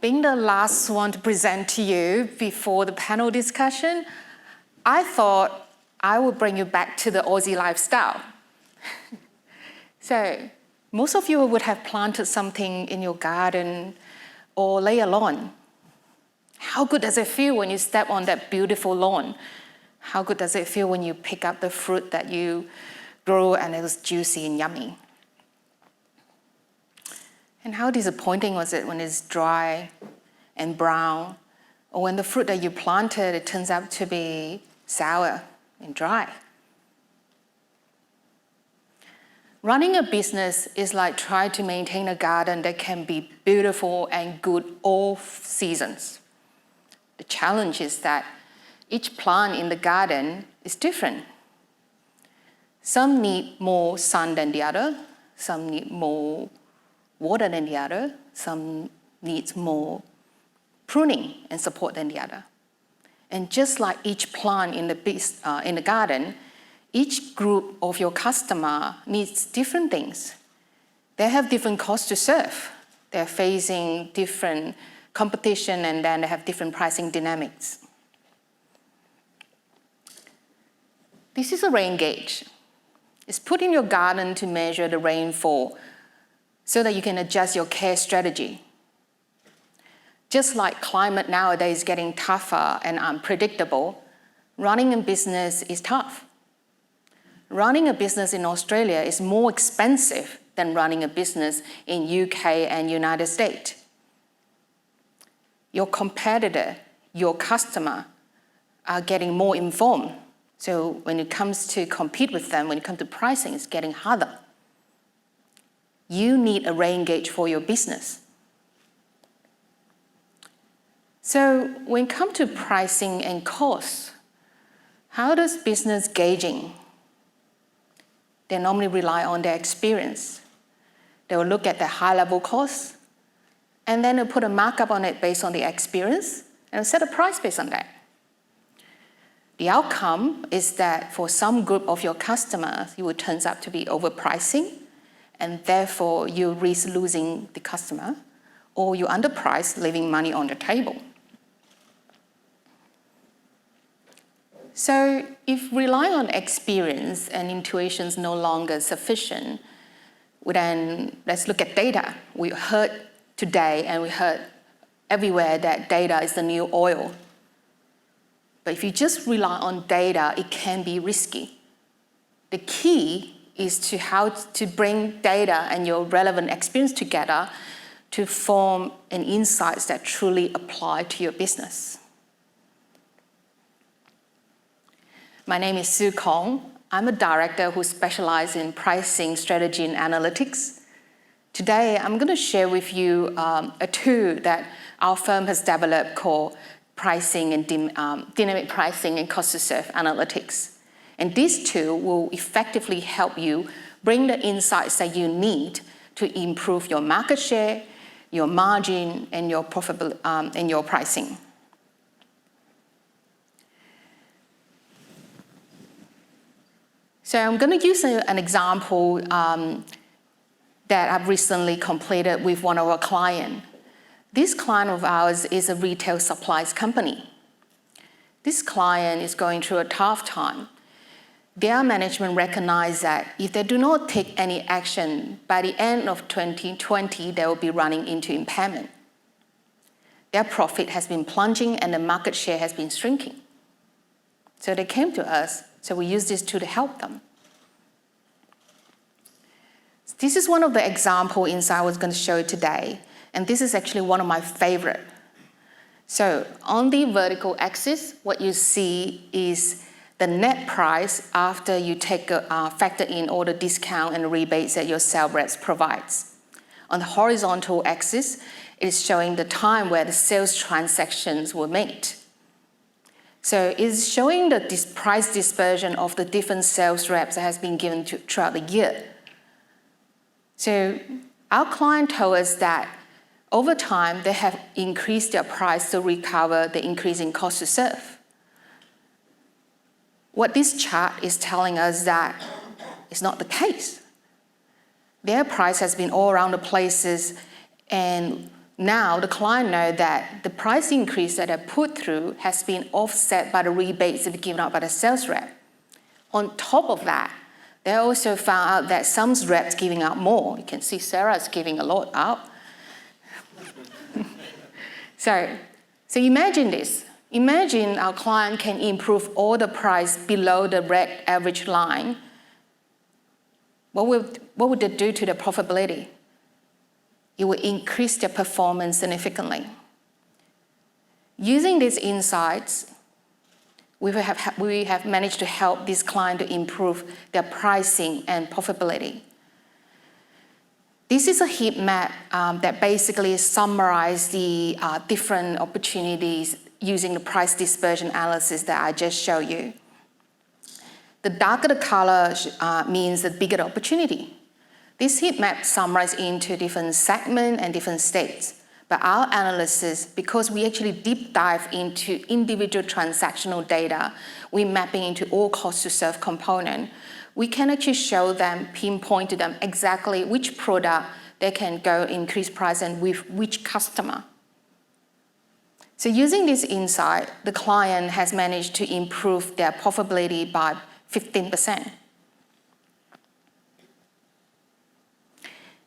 Being the last one to present to you before the panel discussion, I thought I would bring you back to the Aussie lifestyle. So, most of you would have planted something in your garden or lay a lawn. How good does it feel when you step on that beautiful lawn? How good does it feel when you pick up the fruit that you grew and it was juicy and yummy? And how disappointing was it when it's dry and brown, or when the fruit that you planted, it turns out to be sour and dry? Running a business is like trying to maintain a garden that can be beautiful and good all seasons. The challenge is that each plant in the garden is different. Some need more sun than the other, some need more water than the other, some needs more pruning and support than the other. And just like each plant in the garden, each group of your customer needs different things. They have different costs to serve. They're facing different competition, and then they have different pricing dynamics. This is a rain gauge. It's put in your garden to measure the rainfall so that you can adjust your care strategy. Just like climate nowadays is getting tougher and unpredictable, running a business is tough. Running a business in Australia is more expensive than running a business in UK and United States. Your competitor, your customer, are getting more informed. So when it comes to compete with them, when it comes to pricing, it's getting harder. You need a rain gauge for your business. So when it comes to pricing and costs, how does business gauging? They normally rely on their experience. They will look at the high-level costs, and then they'll put a markup on it based on the experience, and set a price based on that. The outcome is that for some group of your customers, it will turn out to be overpricing, and therefore you risk losing the customer, or you underprice, leaving money on the table. So if relying on experience and intuition is no longer sufficient, then let's look at data. We heard today and we heard everywhere that data is the new oil. But if you just rely on data, it can be risky. The key is to how to bring data and your relevant experience together to form an insights that truly apply to your business. My name is Sue Kong. I'm a director who specializes in pricing, strategy, and analytics. Today, I'm going to share with you a tool that our firm has developed called pricing and dynamic pricing and cost to serve analytics. And this tool will effectively help you bring the insights that you need to improve your market share, your margin, and your profitability, and your pricing. So I'm going to use an example that I've recently completed with one of our clients. This client of ours is a retail supplies company. This client is going through a tough time. Their management recognized that if they do not take any action, by the end of 2020, they will be running into impairment. Their profit has been plunging and the market share has been shrinking. So they came to us, so we used this tool to help them. This is one of the example inside I was going to show you today, and this is actually one of my favorite. So on the vertical axis, what you see is the net price after you factor in all the discount and rebates that your sales reps provides. On the horizontal axis, it is showing the time where the sales transactions were made. So it's showing the price dispersion of the different sales reps that has been given throughout the year. So our client told us that over time, they have increased their price to recover the increase in cost to serve. What this chart is telling us that is not the case. Their price has been all around the places, and Now the client knows that the price increase that I put through has been offset by the rebates that are given out by the sales rep. On top of that, they also found out that some reps giving out more. You can see Sarah's giving a lot out. So imagine this. Imagine our client can improve all the price below the red average line. What would it do to the profitability? It will increase their performance significantly. Using these insights, we have managed to help this client to improve their pricing and profitability. This is a heat map that basically summarizes the different opportunities using the price dispersion analysis that I just showed you. The darker the color means the bigger the opportunity. This heat map summarizes into different segments and different states. But our analysis, because we actually deep dive into individual transactional data, we mapping into all cost to serve component, we can actually show them, pinpoint to them exactly which product they can go increase price and with which customer. So using this insight, the client has managed to improve their profitability by 15%.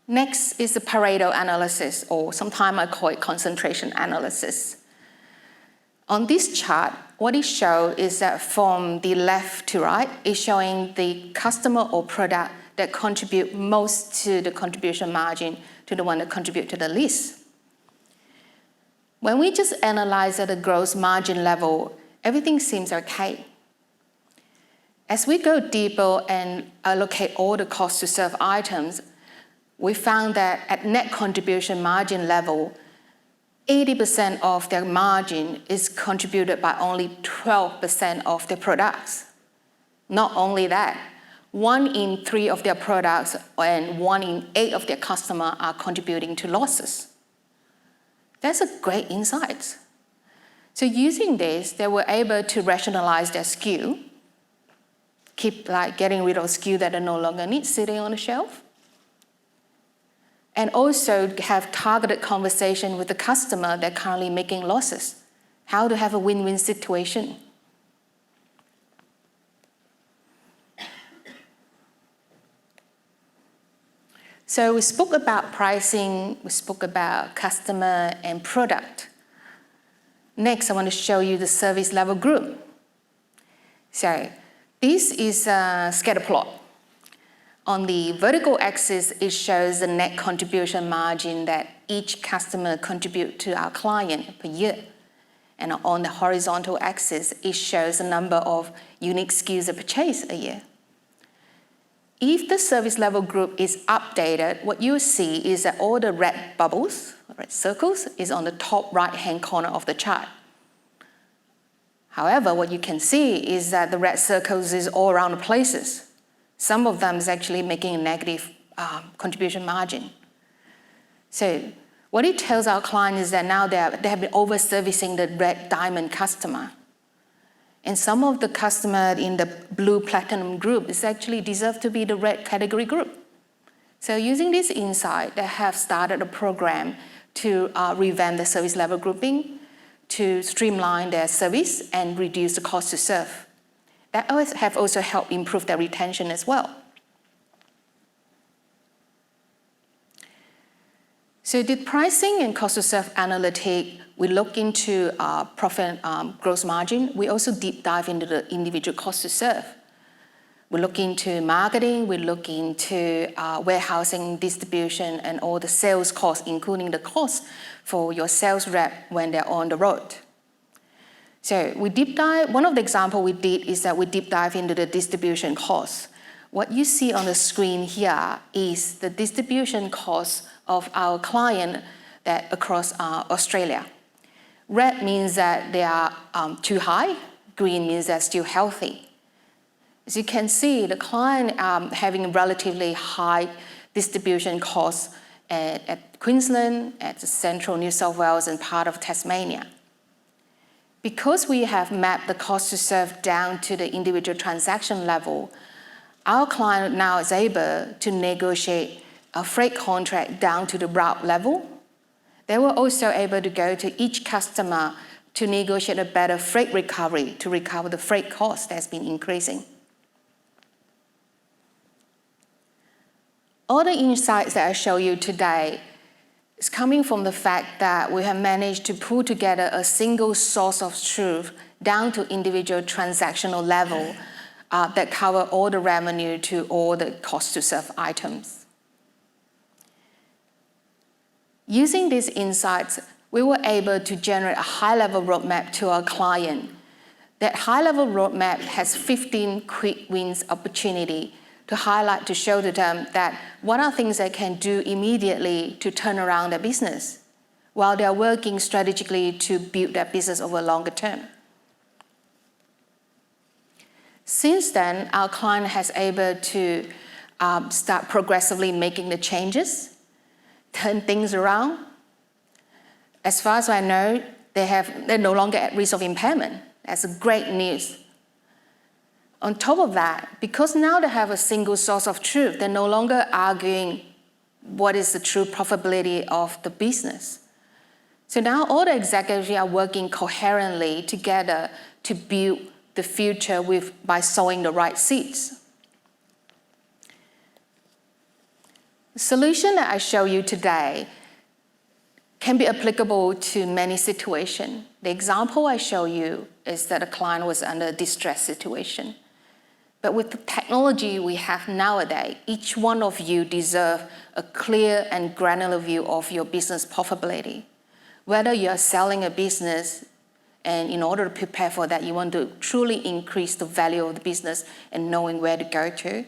Next is the Pareto analysis, or sometimes I call it concentration analysis. On this chart, what it shows is that from the left to right, it's showing the customer or product that contribute most to the contribution margin to the one that contribute to the least. When we just analyze at the gross margin level, everything seems okay. As we go deeper and allocate all the cost to serve items, we found that at net contribution margin level, 80% of their margin is contributed by only 12% of their products. Not only that, 1 in 3 of their products and 1 in 8 of their customers are contributing to losses. That's a great insight. So using this, they were able to rationalize their SKU, keep getting rid of SKU that they no longer need sitting on the shelf, and also have targeted conversation with the customer that currently making losses. How to have a win-win situation. So we spoke about pricing, we spoke about customer and product. Next, I want to show you the service level group. So this is a scatter plot. On the vertical axis, it shows the net contribution margin that each customer contribute to our client per year. And on the horizontal axis, it shows the number of unique SKUs they purchase a year. If the service level group is updated, what you see is that all the red bubbles, red circles, is on the top right-hand corner of the chart. However, what you can see is that the red circles is all around the places. Some of them is actually making a negative contribution margin. So what it tells our client is that now they have been over-servicing the red diamond customer. And some of the customer in the blue platinum group is actually deserve to be the red category group. So using this insight, they have started a program to revamp the service level grouping, to streamline their service and reduce the cost to serve. That have also helped improve their retention as well. So the pricing and cost to serve analytic, we look into profit gross margin. We also deep dive into the individual cost to serve. We look into marketing, we look into warehousing, distribution, and all the sales costs, including the cost for your sales rep when they're on the road. So we deep dive, one of the examples we did is that we deep dive into the distribution costs. What you see on the screen here is the distribution costs of our client that across Australia. Red means that they are too high, green means they're still healthy. As you can see, the client having relatively high distribution costs at Queensland, at the central New South Wales and part of Tasmania. Because we have mapped the cost to serve down to the individual transaction level, our client now is able to negotiate a freight contract down to the route level, They were also able to go to each customer to negotiate a better freight recovery to recover the freight cost that's been increasing. All the insights that I show you today is coming from the fact that we have managed to pull together a single source of truth down to individual transactional level that cover all the revenue to all the cost to serve items. Using these insights, we were able to generate a high-level roadmap to our client. That high-level roadmap has 15 quick wins opportunity to highlight, to show to them that what are things they can do immediately to turn around their business while they're working strategically to build their business over a longer term. Since then, our client has able to start progressively making the changes, turn things around. As far as I know, they're no longer at risk of impairment. That's great news. On top of that, because now they have a single source of truth, they're no longer arguing what is the true profitability of the business. So now all the executives are working coherently together to build the future by sowing the right seeds. The solution that I show you today can be applicable to many situations. The example I show you is that a client was under a distress situation. But with the technology we have nowadays, each one of you deserve a clear and granular view of your business profitability. Whether you're selling a business and in order to prepare for that, you want to truly increase the value of the business and knowing where to go to.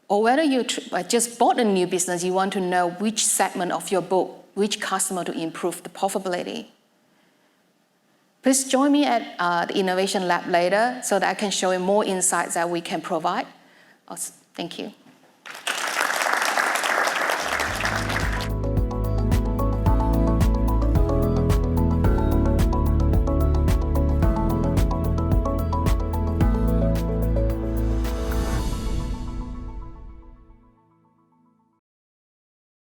Or whether you just bought a new business, you want to know which segment of your book, which customer to improve the profitability. Please join me at the Innovation Lab later so that I can show you more insights that we can provide. Thank you.